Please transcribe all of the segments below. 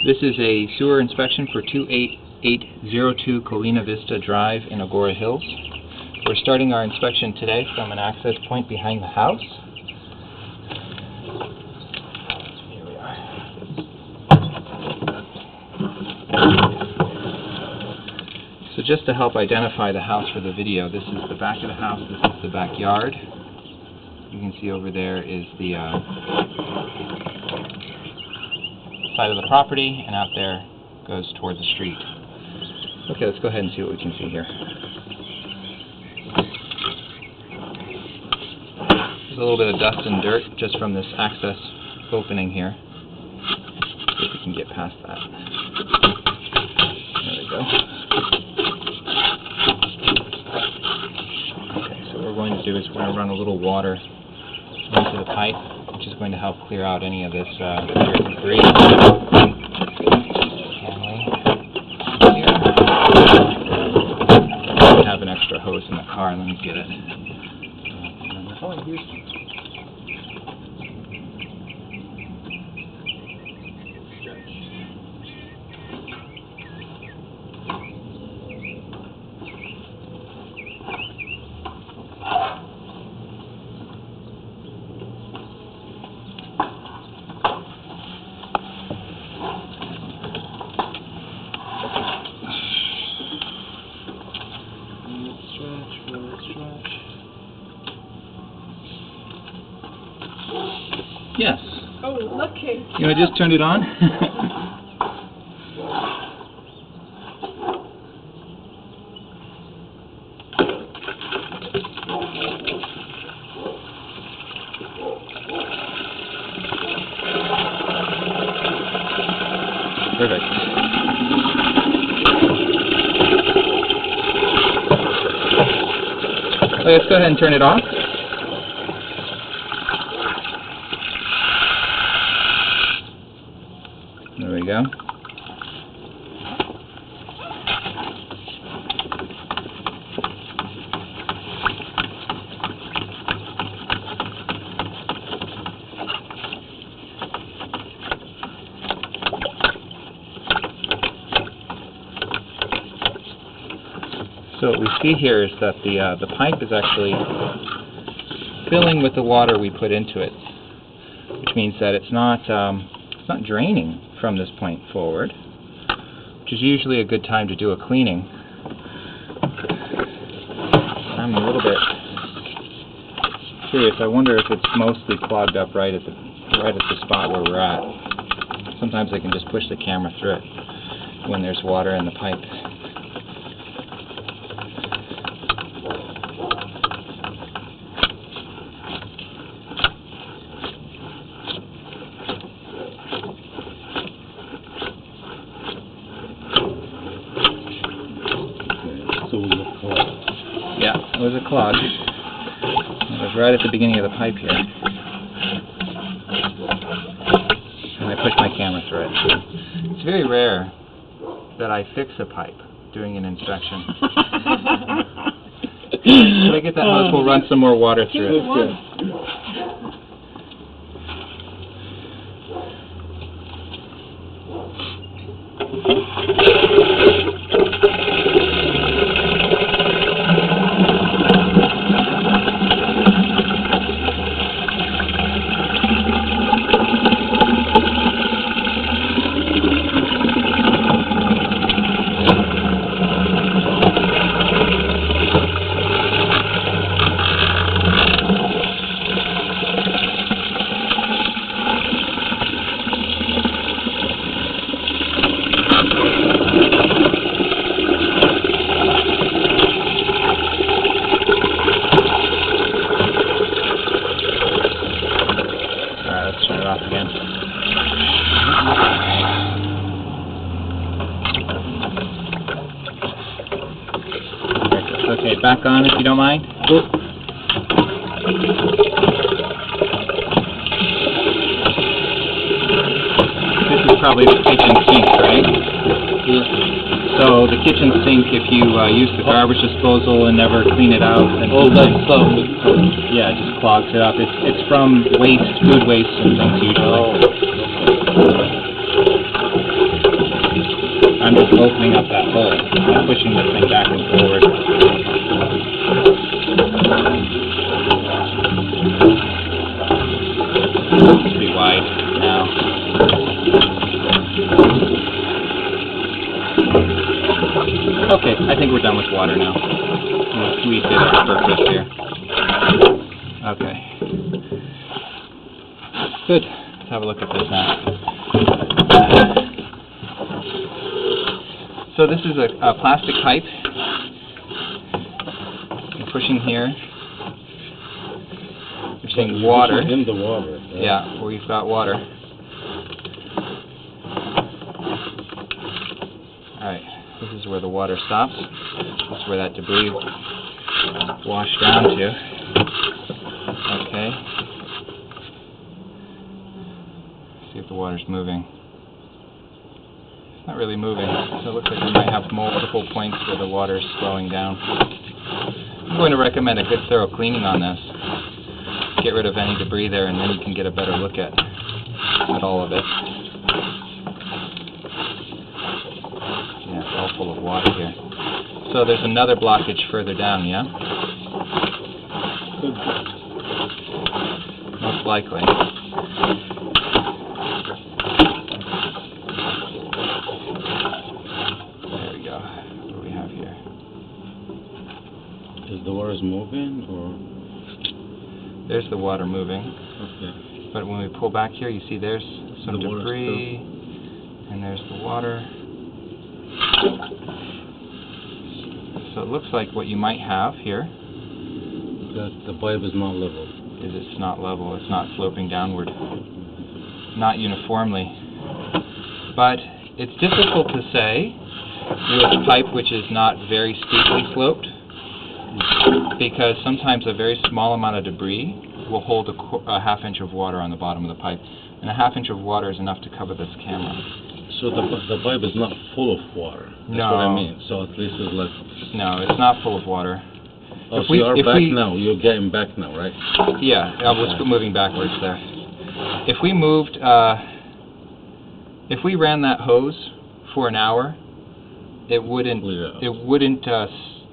This is a sewer inspection for 28802 Colina Vista Drive in Agora Hills. We're starting our inspection today from an access point behind the house. Here we are. So just to help identify the house for the video, this is the back of the house, this is the backyard. You can see over there is the side of the property, and out there goes toward the street. Okay, let's go ahead and see what we can see here. There's a little bit of dust and dirt just from this access opening here. See if we can get past that. There we go. Okay, so what we're going to do is we're going to run a little water into the pipe, which is going to help clear out any of this dirt and debris. I have an extra hose in the car. Let me get it. Yes. Oh, lucky. You know, I just turned it on. Perfect. Okay, let's go ahead and turn it off. There we go. So what we see here is that the pipe is actually filling with the water we put into it, which means that it's not draining from this point forward, which is usually a good time to do a cleaning. I'm a little bit curious. I wonder if it's mostly clogged up right at the spot where we're at. Sometimes I can just push the camera through it when there's water in the pipe. Yeah, it was a clog. It was right at the beginning of the pipe here. And I pushed my camera through it. It's very rare that I fix a pipe doing an inspection. Should I get that hose? We'll run some more water through it. Let's turn it off again. Okay, back on if you don't mind. This is probably the kitchen sink, right? So the kitchen sink, if you use the garbage disposal and never clean it out, then yeah, it just clogs it up. It's from waste, food waste and things usually. opening up that hole and pushing this thing back and forward. It's pretty wide now. Okay, I think we're done with water now. We did our purpose here. Okay. Good. Let's have a look at this now. So this is a plastic pipe. You're pushing here. You're seeing water. In the water. Right? Yeah, where you've got water. Alright, this is where the water stops. This is where that debris washed down to. Okay. See if the water's moving. It's not really moving, so it looks like we might have multiple points where the water's slowing down. I'm going to recommend a good thorough cleaning on this. Get rid of any debris there, and then you can get a better look at all of it. Yeah, it's all full of water here. So there's another blockage further down, yeah? Most likely. There we go. What do we have here? Is the water moving, or? There's the water moving. Okay. But when we pull back here, you see there's some debris, and there's the water. So it looks like what you might have here That the pipe is not level. is it's not level, it's not sloping downward, not uniformly. But it's difficult to say with pipe which is not very steeply sloped, because sometimes a very small amount of debris will hold a half inch of water on the bottom of the pipe, and a half inch of water is enough to cover this camera. So the pipe is not full of water. That's No. what I mean. So at least it's like. No, it's not full of water. Oh, so you're back now. You're getting back now, right? Yeah, I was moving backwards there. If we moved, if we ran that hose for an hour, it wouldn't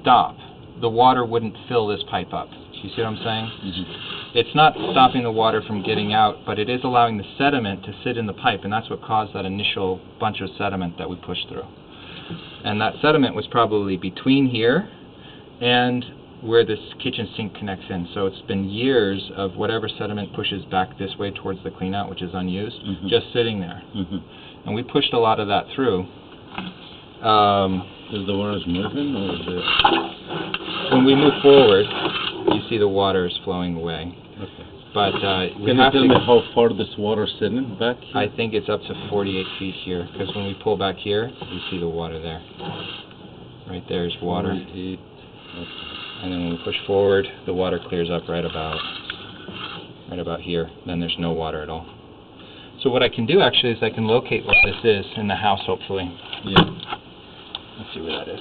stop. The water wouldn't fill this pipe up. You see what I'm saying? Mm-hmm. It's not stopping the water from getting out, but it is allowing the sediment to sit in the pipe, and that's what caused that initial bunch of sediment that we pushed through. And that sediment was probably between here and where this kitchen sink connects in. So it's been years of whatever sediment pushes back this way towards the cleanout, which is unused, just sitting there. And we pushed a lot of that through. Is the water moving, or is it? When we move forward, you see the water is flowing away. Okay. But Can you tell me how far this water is sitting back here? I think it's up to 48 feet here, because when we pull back here, you see the water there. Right there is water. 48. Okay. And then when we push forward, the water clears up right about here. Then there's no water at all. So what I can do actually is I can locate what this is in the house, hopefully. Yeah. Let's see where that is.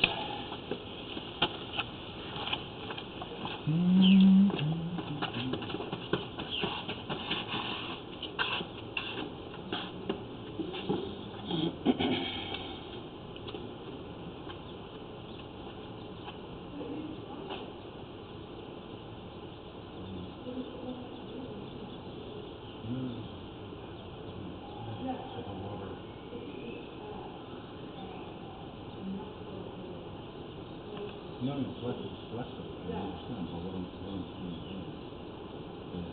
No, it's plastic. I understand, but what I'm saying is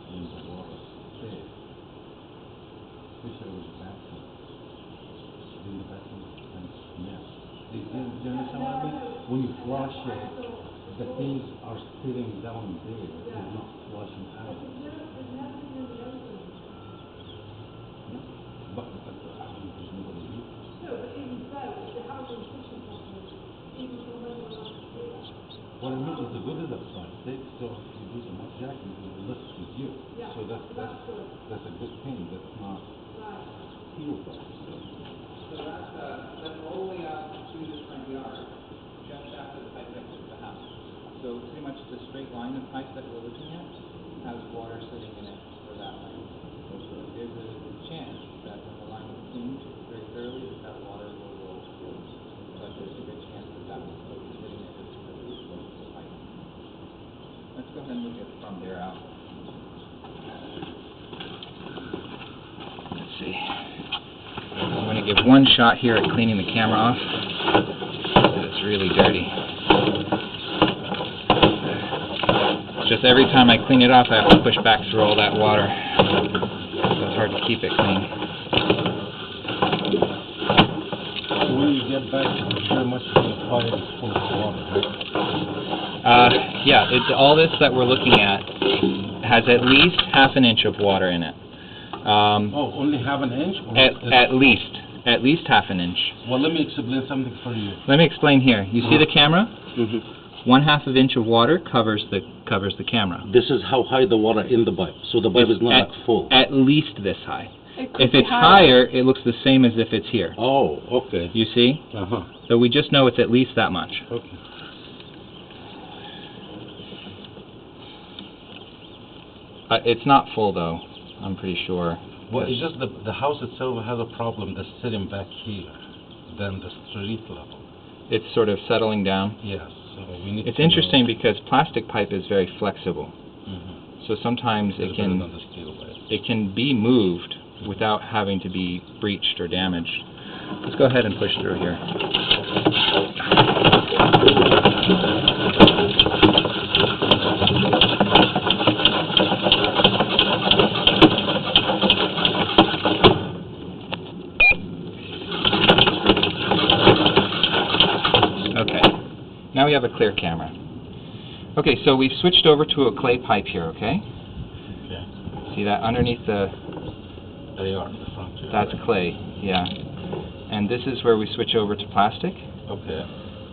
in the water there. Wish there was a bathroom. In the bathroom, and yeah. Do you understand what I mean? When you flush it, the things are sitting down there. They're not flushing out. No? But there's nobody here. No, but even so, if the house is kitchen properly, even from when what I mean is the good of the plastic, so if you do some jacking, it will lift with you. Yeah. So that's a good thing. That's not steel plastic. So that's all the way up to the front yard, just after the pipe exits the house. So pretty much the straight line of pipe that we're looking at has water sitting in it for that line. There's a chance that when the line is cleaned very thoroughly, that water will roll through. see. I'm going to give one shot here at cleaning the camera off. It's really dirty. Just every time I clean it off, I have to push back through all that water. So it's hard to keep it clean. So when you get back, pretty much the fire is full of water, right? Yeah, all this that we're looking at has at least half an inch of water in it. Only half an inch? Or At least half an inch. Well, let me explain something for you. Let me explain here. You see the camera? Mm-hmm. 1/2 of inch of water covers the camera. This is how high the water in the pipe, so the pipe is not like full. At least this high. If it's higher, it looks the same as if it's here. Oh, okay. You see? Uh-huh. So we just know it's at least that much. Okay. It's not full though, I'm pretty sure. Well, it's just the house itself has a problem that's sitting back here than the street level. It's sort of settling down. Yes. So we need It's to interesting because plastic pipe is very flexible. Mm-hmm. So sometimes it can be moved without having to be breached or damaged. Let's go ahead and push through here. Okay, now we have a clear camera. Okay, so we've switched over to a clay pipe here, okay? Okay. See that underneath the... There you are, the front. That's clay, yeah. And this is where we switch over to plastic. Okay.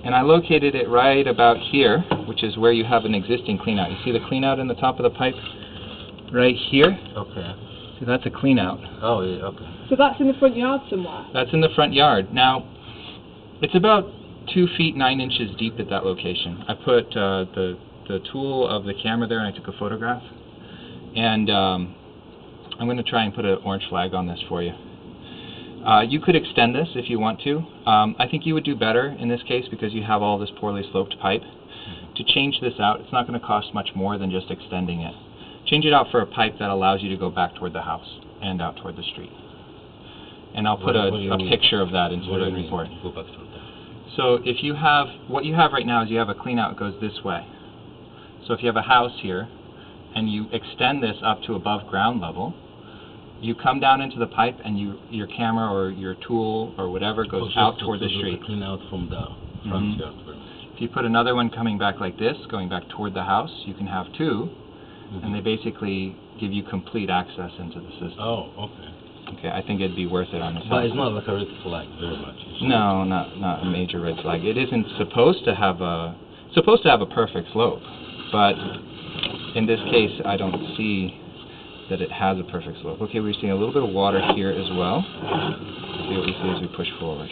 And I located it right about here, which is where you have an existing cleanout. You see the cleanout in the top of the pipe? Right here? Okay. See, that's a cleanout. Oh, yeah, okay. So that's in the front yard somewhere? That's in the front yard. Now, it's about 2 feet 9 inches deep at that location. I put the tool of the camera there and I took a photograph. And I'm going to try and put an orange flag on this for you. You could extend this if you want to. I think you would do better in this case because you have all this poorly sloped pipe. To change this out, it's not going to cost much more than just extending it. Change it out for a pipe that allows you to go back toward the house and out toward the street. And I'll put a picture of that into the report. Go back through that. So if you have, what you have right now is you have a cleanout that goes this way. So if you have a house here and you extend this up to above ground level, you come down into the pipe and your camera or your tool or whatever goes out toward the street. Clean out from the front yard. If you put another one coming back like this, going back toward the house, you can have two, and they basically give you complete access into the system. Oh, okay. Okay, I think it'd be worth it on this But house. it's not like a red flag very much. No, not a major red flag. It isn't supposed to have a perfect slope, but in this case, I don't see that it has a perfect slope. Okay, we're seeing a little bit of water here as well. Let's see what we see as we push forward.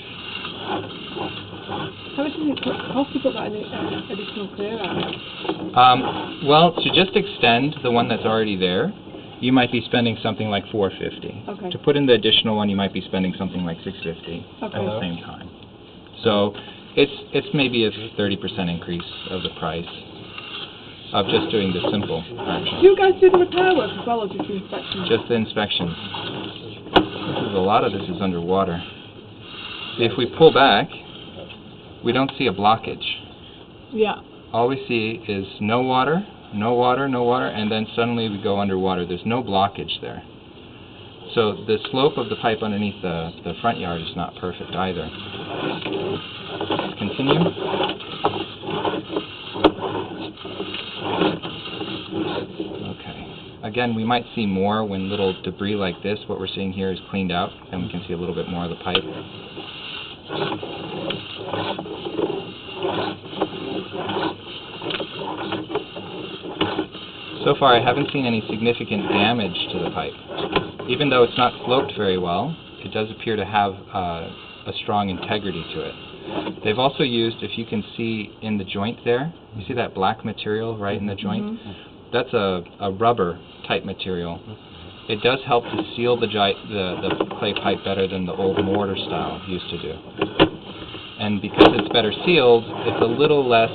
How much does it cost to put that in additional clear out? Well, to just extend the one that's already there, you might be spending something like $450. Okay. To put in the additional one, you might be spending something like $650 at the same time. So it's maybe a 30% increase of the price of just doing the simple action. Do you guys do the repair work as well, or just the inspections? Just the inspections. A lot of this is underwater. See, if we pull back, we don't see a blockage. Yeah. All we see is no water, no water, no water, and then suddenly we go underwater. There's no blockage there. So the slope of the pipe underneath the front yard is not perfect either. Continue. Okay. Again, we might see more when little debris like this, what we're seeing here, is cleaned out, and we can see a little bit more of the pipe. So far, I haven't seen any significant damage to the pipe. Even though it's not sloped very well, it does appear to have a strong integrity to it. They've also used, if you can see in the joint there, you see that black material right in the joint? That's a rubber type material. It does help to seal the clay pipe better than the old mortar style used to do. And because it's better sealed, it's a little less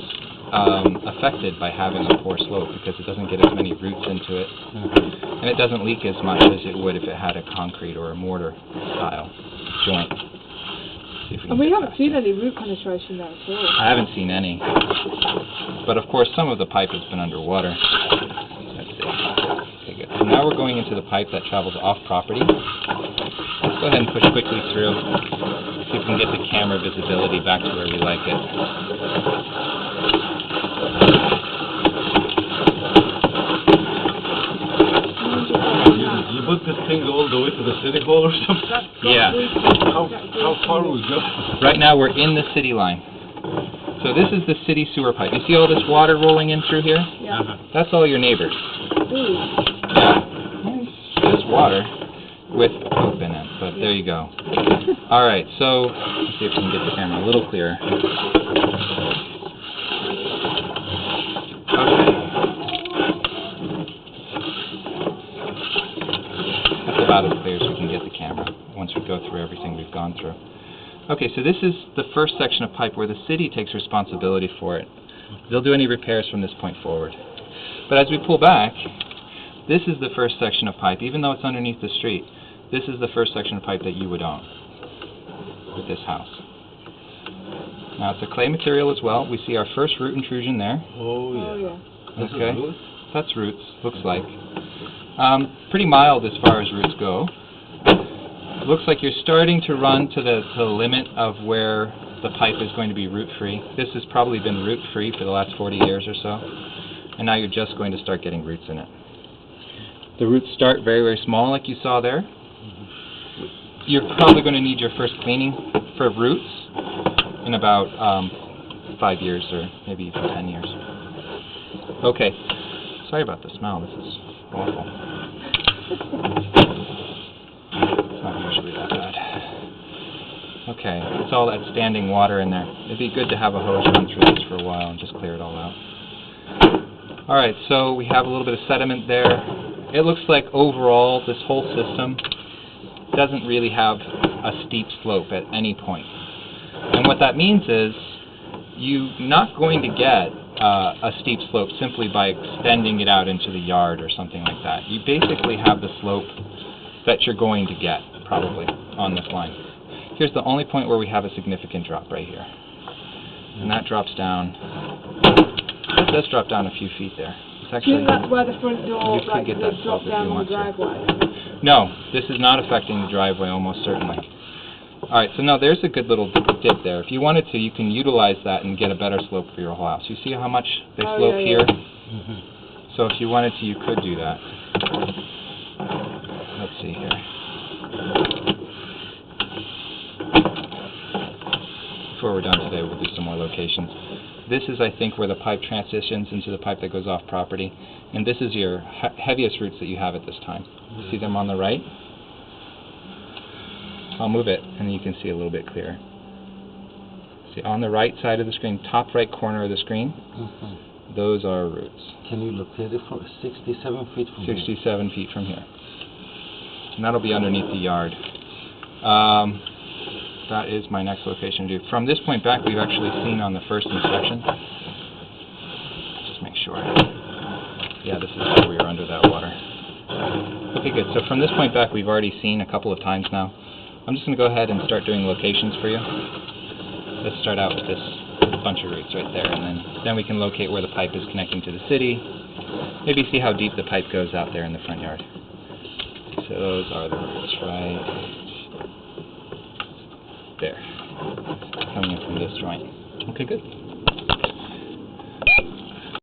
affected by having a poor slope because it doesn't get as many roots into it, and it doesn't leak as much as it would if it had a concrete or a mortar style joint. See if And we haven't seen any root penetration there at all. I haven't seen any, but of course some of the pipe has been underwater. Let's see. Okay, good. So now we're going into the pipe that travels off property. Let's go ahead and push quickly through. See if we can get the camera visibility back to where we like it. You put this thing all the way to the city hall or something? Yeah. How far we go? Right now we're in the city line. So this is the city sewer pipe. You see all this water rolling in through here? Yeah. That's all your neighbors. Ooh. Yeah. There's water with poop in it, but there you go. Alright, so let's see if we can get the camera a little clearer. Okay. That's about as clear as we can get the camera once we go through everything we've gone through. Okay, so this is the first section of pipe where the city takes responsibility for it. They'll do any repairs from this point forward. But as we pull back, this is the first section of pipe, even though it's underneath the street. This is the first section of pipe that you would own with this house. Now it's a clay material as well. We see our first root intrusion there. Oh yeah. Oh, yeah. Okay, that's roots, looks like. Pretty mild as far as roots go. Looks like you're starting to run to the limit of where the pipe is going to be root-free. This has probably been root-free for the last 40 years or so, and now you're just going to start getting roots in it. The roots start very, very small like you saw there. You're probably going to need your first cleaning for roots in about 5 years or maybe even 10 years. Okay, sorry about the smell, this is awful. It's not usually that bad. Okay, it's all that standing water in there. It'd be good to have a hose run through this for a while and just clear it all out. Alright, so we have a little bit of sediment there. It looks like overall this whole system doesn't really have a steep slope at any point. And what that means is you're not going to get a steep slope simply by extending it out into the yard or something like that. You basically have the slope that you're going to get, probably, on this line. Here's the only point where we have a significant drop right here. And that drops down, that does drop down a few feet there. It's actually, Isn't that where the front door, you could get that drop slope if down you on want the to. driveway? No, this is not affecting the driveway, almost certainly. Alright, so now there's a good little dip there. If you wanted to, you can utilize that and get a better slope for your whole house. You see how much they slope yeah, here? yeah. So if you wanted to, you could do that. Let's see here. Before we're done today, we'll do some more locations. This is, I think, where the pipe transitions into the pipe that goes off property. And this is your heaviest roots that you have at this time. You see them on the right? I'll move it, and you can see a little bit clearer. See, on the right side of the screen, top right corner of the screen, those are roots. Can you locate it from 67 feet from 67 feet from here. And that'll be underneath the yard. That is my next location to do. From this point back, we've actually seen on the first inspection. Just make sure. Yeah, this is where we were under that water. Okay, good. So from this point back, we've already seen a couple of times now. I'm just going to go ahead and start doing locations for you. Let's start out with this bunch of roots right there, and then we can locate where the pipe is connecting to the city. Maybe see how deep the pipe goes out there in the front yard. So those are the roots right there, coming in from this joint. Okay, good.